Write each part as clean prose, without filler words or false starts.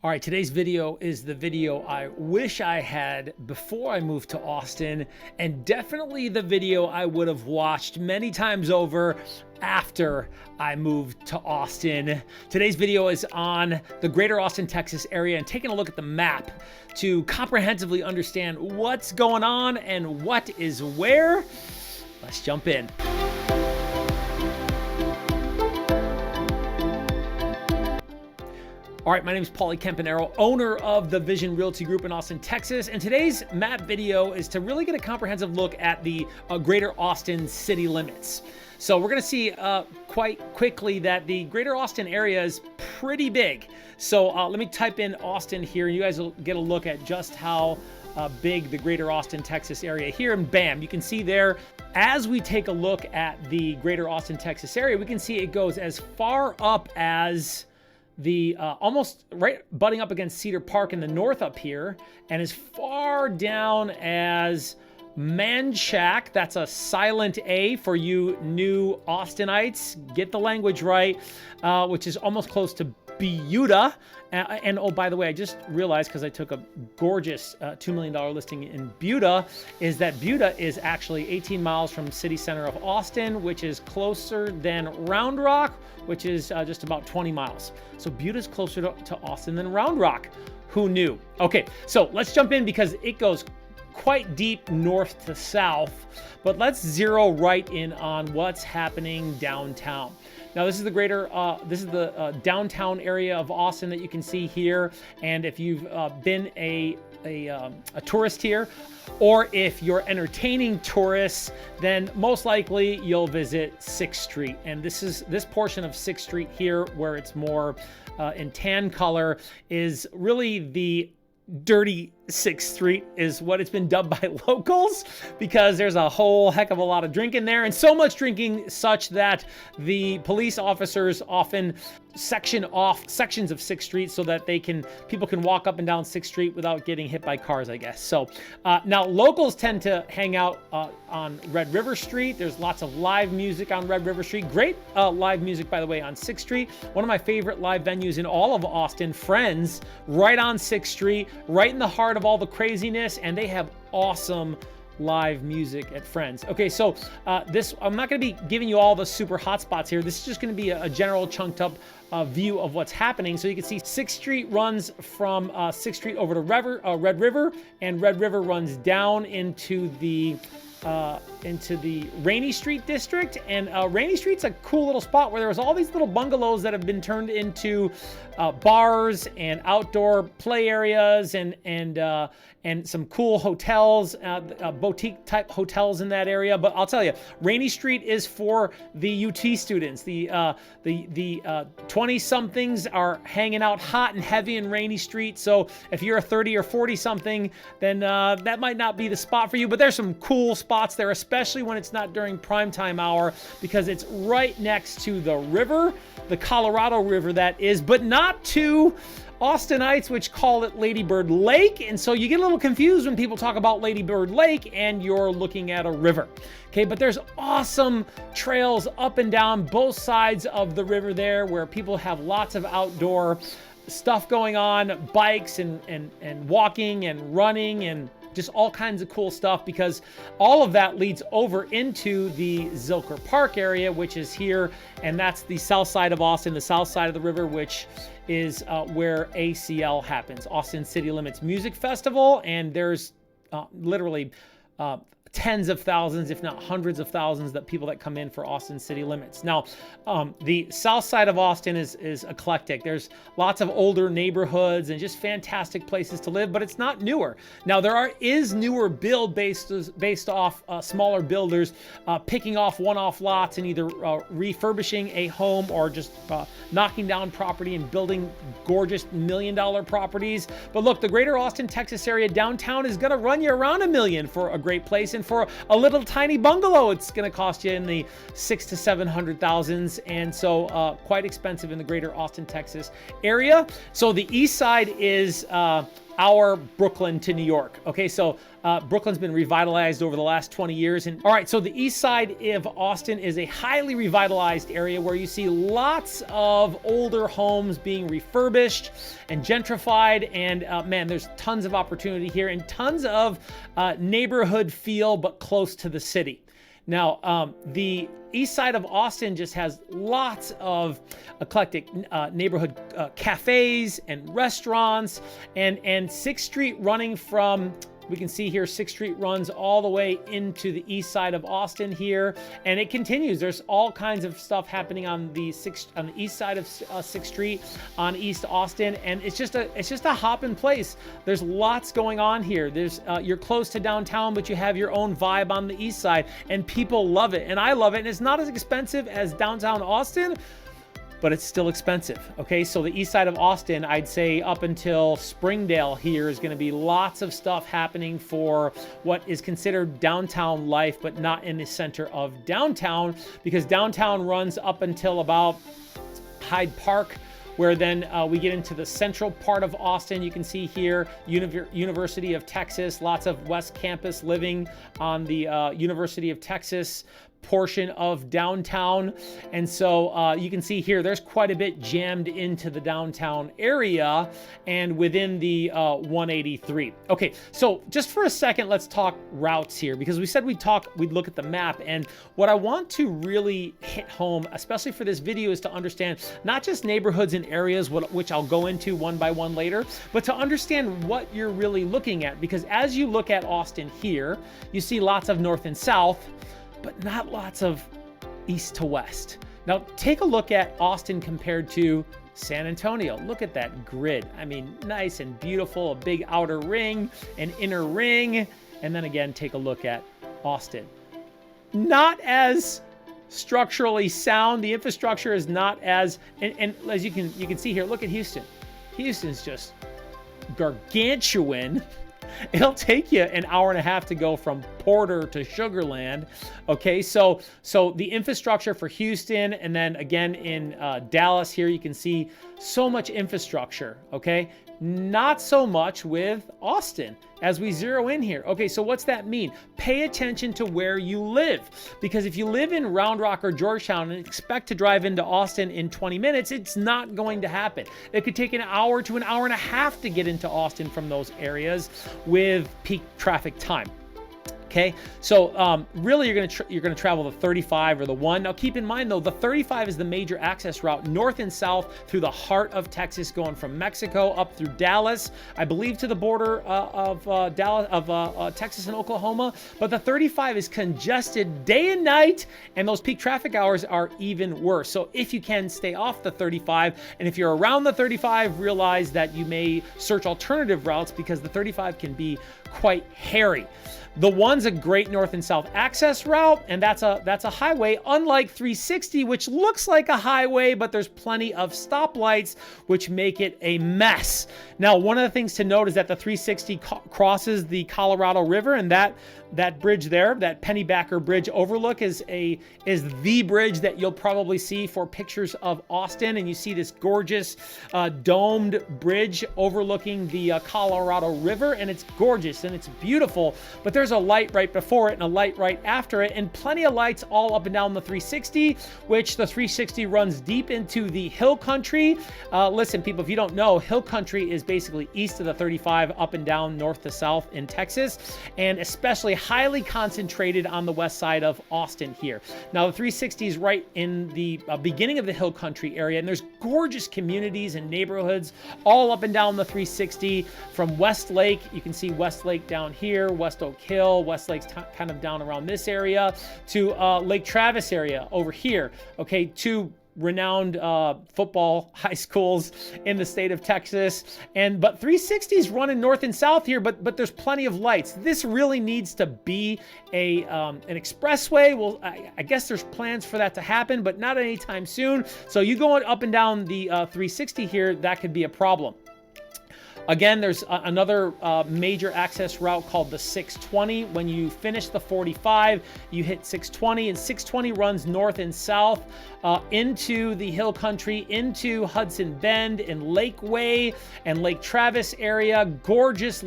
All right, today's video is the video I wish I had before I moved to Austin, and definitely the video I would have watched many times over after I moved to Austin. Today's video is on the greater Austin, Texas area and taking a look at the map to comprehensively understand what's going on and what is where. Let's jump in. All right, my name is Paulie Campanaro, owner of the Vision Realty Group in Austin, Texas. And today's map video is to really get a comprehensive look at the greater Austin city limits. So we're gonna see quite quickly that the greater Austin area is pretty big. So let me type in Austin here and you guys will get a look at just how big the greater Austin, Texas area here, and bam, you can see there. As we take a look at the greater Austin, Texas area, we can see it goes as far up as the almost right butting up against Cedar Park in the north up here, and as far down as Manchac. That's a silent A for you new Austinites. Get the language right, which is almost close to Buda. And oh, by the way, I just realized, because I took a gorgeous $2 million listing in Buda, is that Buda is actually 18 miles from city center of Austin, which is closer than Round Rock, which is just about 20 miles. So Buda is closer to Austin than Round Rock. Who knew? Okay, so let's jump in because it goes quite deep north to south, but let's zero right in on what's happening downtown. Now, this is the greater, downtown area of Austin that you can see here. And if you've been a tourist here, or if you're entertaining tourists, then most likely you'll visit 6th Street. And this portion of 6th Street here, where it's more in tan color, is really the dirty 6th Street, is what it's been dubbed by locals, because there's a whole heck of a lot of drinking there, and so much drinking such that the police officers often section off sections of 6th Street so that people can walk up and down 6th Street without getting hit by cars, I guess. So now locals tend to hang out on Red River Street. There's lots of live music on Red River Street. Great live music, by the way, on 6th Street. One of my favorite live venues in all of Austin, Friends, right on 6th Street, right in the heart of all the craziness, and they have awesome live music at Friends. Okay, so I'm not going to be giving you all the super hot spots here. This is just going to be a general chunked up view of what's happening. So you can see 6th Street runs from 6th Street over to Red River, and Red River runs down into the Rainy Street district. And Rainy Street's a cool little spot where there's all these little bungalows that have been turned into bars and outdoor play areas and some cool hotels, boutique type hotels in that area. But I'll tell you, Rainy Street is for the UT students. The 20-somethings are hanging out hot and heavy in Rainy Street. So if you're a 30 or 40-something, then that might not be the spot for you. But there's some cool spots there, especially when it's not during primetime hour, because it's right next to the river, the Colorado River that is, but not to Austinites, which call it Lady Bird Lake. And so you get a little confused when people talk about Lady Bird Lake and you're looking at a river. Okay, but there's awesome trails up and down both sides of the river there where people have lots of outdoor stuff going on, bikes and walking and running and just all kinds of cool stuff, because all of that leads over into the Zilker Park area, which is here, and that's the south side of Austin, the south side of the river, which is where ACL happens, Austin City Limits Music Festival, and there's literally tens of thousands, if not hundreds of thousands, that people that come in for Austin City Limits. Now, the south side of Austin is eclectic. There's lots of older neighborhoods and just fantastic places to live, but it's not newer. Now, there is newer build based off smaller builders picking off one-off lots and either refurbishing a home or just knocking down property and building gorgeous $1 million properties. But look, the greater Austin, Texas area downtown is going to run you around $1 million for a great place, and for a little tiny bungalow, it's going to cost you in the $600,000 to $700,000, and so quite expensive in the greater Austin, Texas area. So the east side is our Brooklyn to New York. Okay, so Brooklyn's been revitalized over the last 20 years. And all right, so the east side of Austin is a highly revitalized area where you see lots of older homes being refurbished and gentrified. And man, there's tons of opportunity here and tons of neighborhood feel, but close to the city. Now, the east side of Austin just has lots of eclectic neighborhood cafes and restaurants, and 6th Street running from, we can see here 6th Street runs all the way into the east side of Austin here, and it continues. There's all kinds of stuff happening on the east side of 6th Street on East Austin, and it's just a hopping place. There's lots going on here. There's you're close to downtown, but you have your own vibe on the east side, and people love it, and I love it. And it's not as expensive as downtown Austin, but it's still expensive. Okay, so the east side of Austin, I'd say up until Springdale here is going to be lots of stuff happening for what is considered downtown life, but not in the center of downtown, because downtown runs up until about Hyde Park, where then we get into the central part of Austin. You can see here, University of Texas, lots of West Campus living on the University of Texas portion of downtown. And so you can see here, there's quite a bit jammed into the downtown area and within the 183. Okay, so just for a second, let's talk routes here, because we said we'd look at the map. And what I want to really hit home, especially for this video, is to understand not just neighborhoods and areas, which I'll go into one by one later, but to understand what you're really looking at. Because as you look at Austin here, you see lots of north and south, but not lots of east to west. Now, take a look at Austin compared to San Antonio. Look at that grid. I mean, nice and beautiful, a big outer ring, an inner ring, and then again, take a look at Austin. Not as structurally sound. The infrastructure is not as, and as you can see here, look at Houston. Houston's just gargantuan. It'll take you an hour and a half to go from Porter to Sugar Land. Okay, so the infrastructure for Houston, and then again in Dallas here, you can see so much infrastructure. Okay, not so much with Austin as we zero in here. Okay, so what's that mean? Pay attention to where you live, because if you live in Round Rock or Georgetown and expect to drive into Austin in 20 minutes, it's not going to happen. It could take an hour to an hour and a half to get into Austin from those areas with peak traffic time. Okay, so really you're gonna travel the 35 or the 1. Now keep in mind though, the 35 is the major access route north and south through the heart of Texas, going from Mexico up through Dallas, I believe to the border of Texas and Oklahoma. But the 35 is congested day and night, and those peak traffic hours are even worse. So if you can, stay off the 35, and if you're around the 35, realize that you may search alternative routes, because the 35 can be quite hairy. The 1's a great north and south access route, and that's a highway, unlike 360, which looks like a highway, but there's plenty of stoplights, which make it a mess. Now, one of the things to note is that the 360 crosses the Colorado River, and that bridge there, that Pennybacker Bridge overlook, is the bridge that you'll probably see for pictures of Austin. And you see this gorgeous domed bridge overlooking the Colorado River, and it's gorgeous and it's beautiful. But there's a light right before it and a light right after it, and plenty of lights all up and down the 360, which the 360 runs deep into the hill country. Listen, people, if you don't know, hill country is basically east of the 35, up and down north to south in Texas, and especially highly concentrated on the west side of Austin here. Now, the 360 is right in the beginning of the hill country area, and there's gorgeous communities and neighborhoods all up and down the 360. From Westlake, you can see Westlake down here, West Oak Hill, Westlake's kind of down around this area, to Lake Travis area over here. Okay, two renowned football high schools in the state of Texas. But 360's running north and south here, but there's plenty of lights. This really needs to be an expressway. Well, I guess there's plans for that to happen, but not anytime soon. So you going up and down the 360 here, that could be a problem. Again, there's another major access route called the 620. When you finish the 45, you hit 620, and 620 runs north and south into the hill country, into Hudson Bend and Lakeway and Lake Travis area. Gorgeous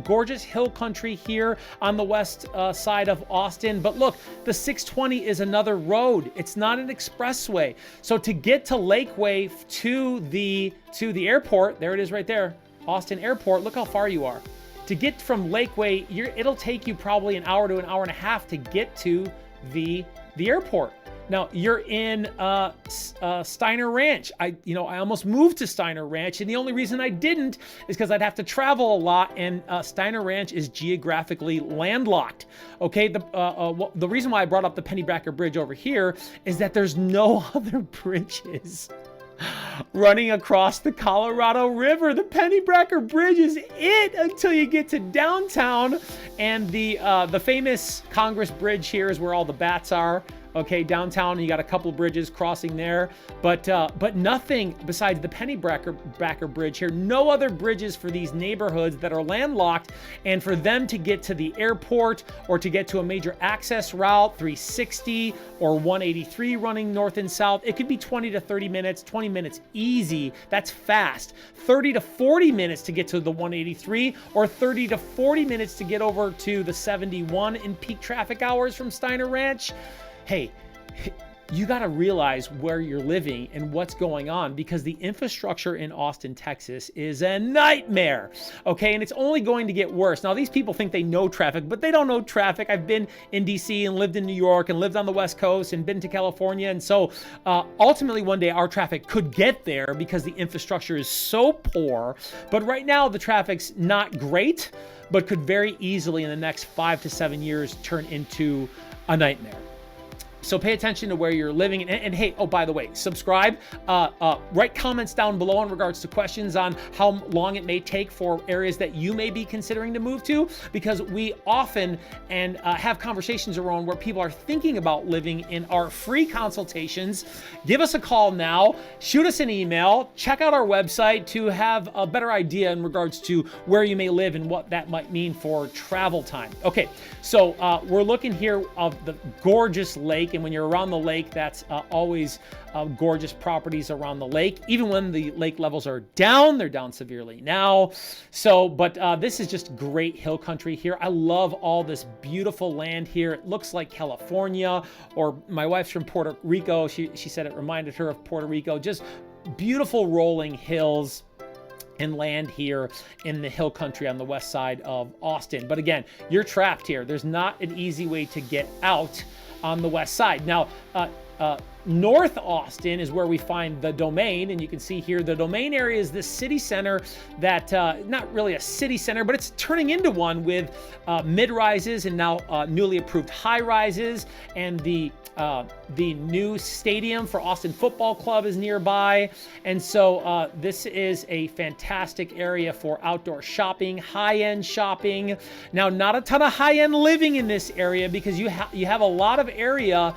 gorgeous hill country here on the west side of Austin. But look, the 620 is another road. It's not an expressway. So to get to Lakeway to the airport, there it is right there, Austin Airport, look how far you are. To get from Lakeway, it'll take you probably an hour to an hour and a half to get to the airport. Now you're in Steiner Ranch. I almost moved to Steiner Ranch, and the only reason I didn't is because I'd have to travel a lot, and Steiner Ranch is geographically landlocked. Okay, the reason why I brought up the Pennybacker Bridge over here is that there's no other bridges running across the Colorado River. The Pennybacker Bridge is it until you get to downtown, and the famous Congress Bridge here is where all the bats are. Okay, downtown, you got a couple bridges crossing there, but nothing besides the Pennybacker Bridge here. No other bridges for these neighborhoods that are landlocked, and for them to get to the airport or to get to a major access route, 360 or 183 running north and south, it could be 20 to 30 minutes, 20 minutes easy. That's fast. 30 to 40 minutes to get to the 183, or 30 to 40 minutes to get over to the 71 in peak traffic hours from Steiner Ranch. Hey, you got to realize where you're living and what's going on, because the infrastructure in Austin, Texas is a nightmare. Okay, and it's only going to get worse. Now, these people think they know traffic, but they don't know traffic. I've been in DC and lived in New York and lived on the West Coast and been to California. And so ultimately one day our traffic could get there because the infrastructure is so poor. But right now the traffic's not great, but could very easily in the next 5 to 7 years turn into a nightmare. So pay attention to where you're living. And hey, oh, by the way, subscribe, write comments down below in regards to questions on how long it may take for areas that you may be considering to move to, because we often have conversations around where people are thinking about living in our free consultations. Give us a call now, shoot us an email, check out our website to have a better idea in regards to where you may live and what that might mean for travel time. Okay, so we're looking here of the gorgeous lake. And when you're around the lake, that's always gorgeous properties around the lake. Even when the lake levels are down, they're down severely now. So, but this is just great hill country here. I love all this beautiful land here. It looks like California, or my wife's from Puerto Rico. She said it reminded her of Puerto Rico. Just beautiful rolling hills and land here in the hill country on the west side of Austin. But again, you're trapped here. There's not an easy way to get out on the west side. Now, North Austin is where we find the Domain, and you can see here the Domain area is this city center that, not really a city center, but it's turning into one with mid-rises and now newly approved high-rises, and the new stadium for Austin Football Club is nearby. And so this is a fantastic area for outdoor shopping, high-end shopping. Now, not a ton of high-end living in this area, because you have a lot of area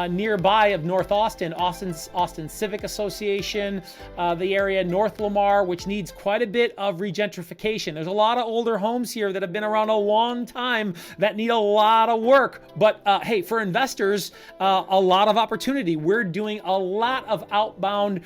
nearby of North Austin, Austin Civic Association, the area North Lamar, which needs quite a bit of regentrification. There's a lot of older homes here that have been around a long time that need a lot of work. But hey, for investors, a lot of opportunity. We're doing a lot of outbound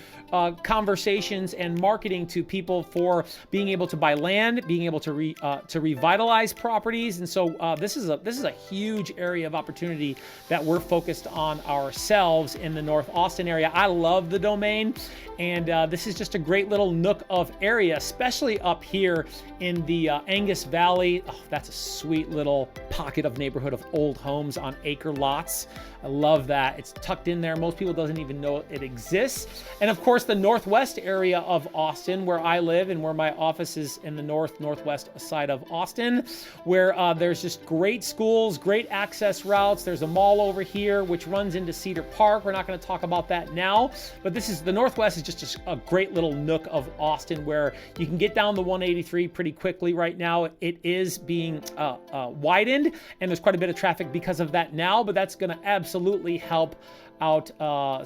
conversations and marketing to people for being able to buy land, being able to revitalize properties. And so this is a huge area of opportunity that we're focused on ourselves in the North Austin area. I love the Domain, and this is just a great little nook of area, especially up here in the Angus Valley. Oh, that's a sweet little pocket of neighborhood of old homes on acre lots. I love that. It's tucked in there. Most people doesn't even know it exists. And of course, the northwest area of Austin, where I live and where my office is, in the northwest side of Austin, where there's just great schools, great access routes. There's a mall over here which runs into Cedar Park. We're not going going to talk about that now, but the Northwest is just a great little nook of Austin where you can get down the 183 pretty quickly right now. It is being widened, and there's quite a bit of traffic because of that now, but that's going to absolutely help out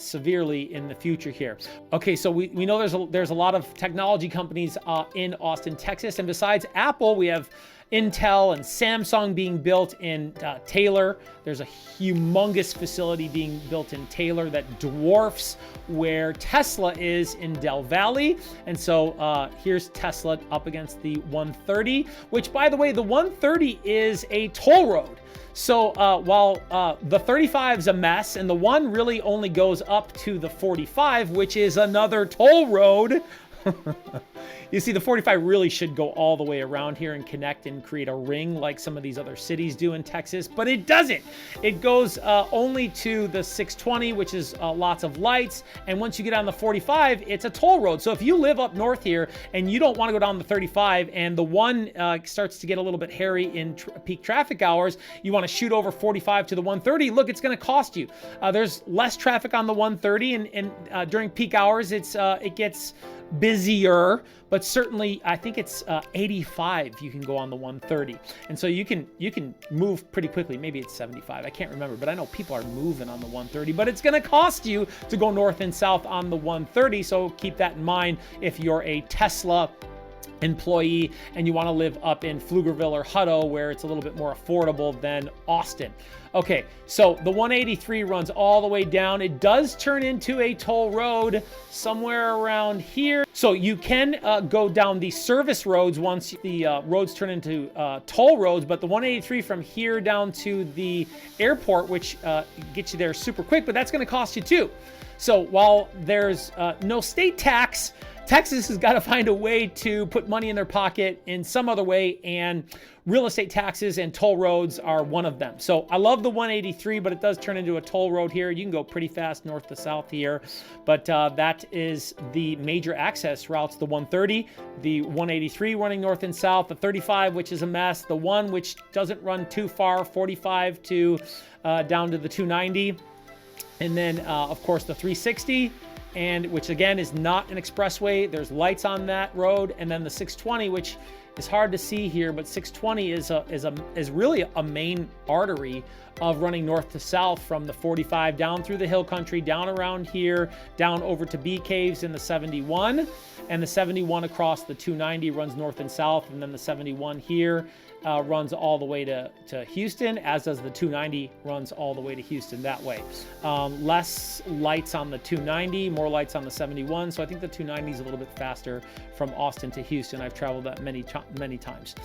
severely in the future here. Okay, so we know there's a lot of technology companies in Austin, Texas, and besides Apple, we have Intel and Samsung being built in Taylor. There's a humongous facility being built in Taylor that dwarfs where Tesla is in Del Valley. And so here's Tesla up against the 130, which, by the way, the 130 is a toll road. So while the 35 is a mess and the one really only goes up to the 45, which is another toll road, you see, the 45 really should go all the way around here and connect and create a ring like some of these other cities do in Texas, but it doesn't. It goes only to the 620, which is lots of lights. And once you get on the 45, it's a toll road. So if you live up north here and you don't want to go down the 35 and the one starts to get a little bit hairy in peak traffic hours, you want to shoot over 45 to the 130, look, it's going to cost you. There's less traffic on the 130 and during peak hours, it gets busier, but certainly I think it's 85 you can go on the 130, and so you can move pretty quickly. Maybe it's 75, I can't remember, but I know people are moving on the 130, but it's going to cost you to go north and south on the 130, so keep that in mind if you're a Tesla employee and you want to live up in Pflugerville or Hutto where it's a little bit more affordable than Austin. Okay, so the 183 runs all the way down. It does turn into a toll road somewhere around here. So you can go down the service roads once the roads turn into toll roads, but the 183 from here down to the airport, which gets you there super quick, but that's going to cost you too. So while there's no state tax, Texas has got to find a way to put money in their pocket in some other way, and real estate taxes and toll roads are one of them. So I love the 183, but it does turn into a toll road here. You can go pretty fast north to south here, but that is the major access routes, the 130, the 183 running north and south, the 35, which is a mess, the one which doesn't run too far, 45 to down to the 290, and then of course the 360, and which again is not an expressway. There's lights on that road, and then the 620, which is hard to see here, but 620 is really a main artery of running north to south from the 45 down through the hill country, down around here, down over to Bee Caves in the 71, and the 71 across the 290 runs north and south, and then the 71 here runs all the way to Houston, as does the 290 runs all the way to Houston that way. Less lights on the 290, more lights on the 71. So I think the 290 is a little bit faster from Austin to Houston. I've traveled that many times.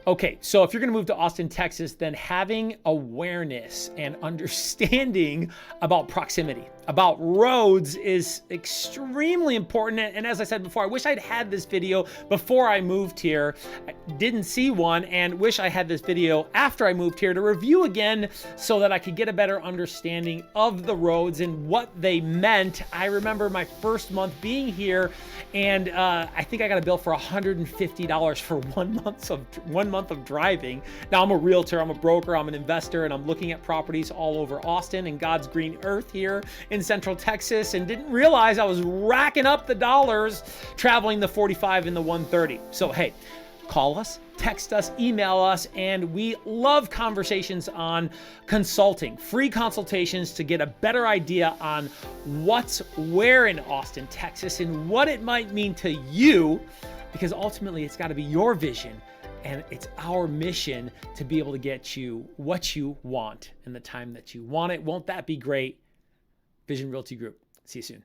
Okay, so if you're going to move to Austin, Texas, then having awareness and understanding about proximity, about roads is extremely important. And as I said before, I wish I'd had this video before I moved here. I didn't see one, and wish I had this video after I moved here to review again so that I could get a better understanding of the roads and what they meant. I remember my first month being here, and I think I got a bill for $150 for 1 month of driving. Now I'm a realtor, I'm a broker, I'm an investor, and I'm looking at properties all over Austin and God's green earth here in Central Texas, and didn't realize I was racking up the dollars traveling the 45 and the 130. So hey, call us, text us, email us, and we love conversations on consulting, free consultations to get a better idea on what's where in Austin, Texas, and what it might mean to you, because ultimately it's got to be your vision, and it's our mission to be able to get you what you want in the time that you want it. Won't that be great? Vision Realty Group. See you soon.